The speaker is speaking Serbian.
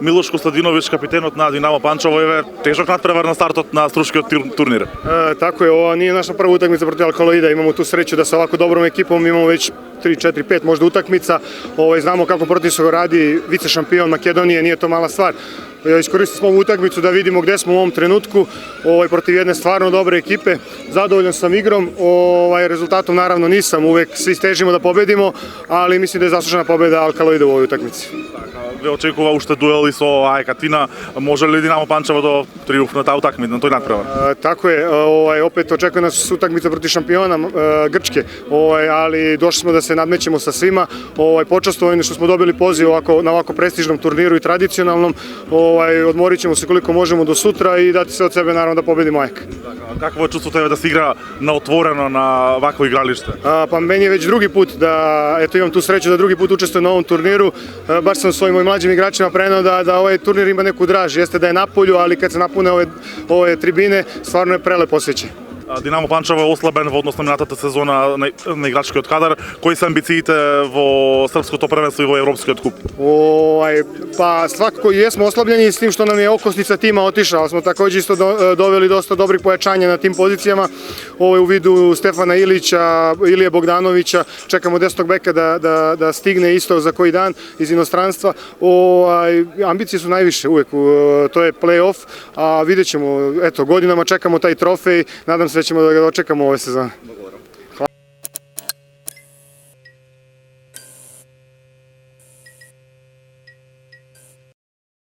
Miloš Kostadinović, kapitenot na Dinamo Pančevo, je težak nadprevar na startot na stručki turnir. Tako je, ovo nije naša prva utakmica protiv Alkaloida, imamo tu sreću da sa ovako dobrom ekipom imamo već 3, 4, 5 možda utakmica, znamo kako Protiv radi, vice šampion Makedonije, nije to mala stvar. Iskoristili smo ovu utakmicu da vidimo gde smo u ovom trenutku, protiv jedne stvarno dobre ekipe. Zadovoljan sam igrom, rezultatom naravno nisam, uvek svi težimo da pobedimo, ali mislim da je zaslužena pobeda Alkaloida u ovoj utakmici. Ви очекува уште дуели со Ајкатина, може ли Динамо Панчево до триумф на таа утакмица, на тој надпревар? Tako je, opet očekuje nas utakmica protiv šampiona Grčke, ali došli smo da se nadmećemo sa svima, počastvovanje što smo dobili poziv na ovako prestižnom turniru i tradicionalnom, odmorit ćemo se koliko možemo do sutra i dati se od sebe naravno da pobedimo Aјk. Какво е чувството тебе да се игра на отворено на вакво игралиште? Pa meni je već drugi put da, eto imam tu sreću da drugi put učestvujem na ovom turniru, baš sam svojim mlađim igračima preneo da ovaj turnir ima neku draž, jeste da je na polju, ali kad se napune ove tribine, stvarno je prelep osjećaj. Динамо Панчево е ослабен во однос на минатата сезона на играчкиот кадар. Кои се амбициите во српското првенство и во европскиот куп? Pa svakako jesmo oslabljeni s tim što nam je okosnica tima otišla, ali smo takođe isto doveli dosta dobrih pojačanja na tim pozicijama u vidu Stefana Ilića, Ilije Bogdanovića, čekamo 10. beka da stigne isto za koji dan iz inostranstva. Ambicije su najviše uvek, to je play-off, a vidjet ćemo, eto, godinama čekamo taj trofej, nadam se da ćemo da ga dočekamo ove sezone.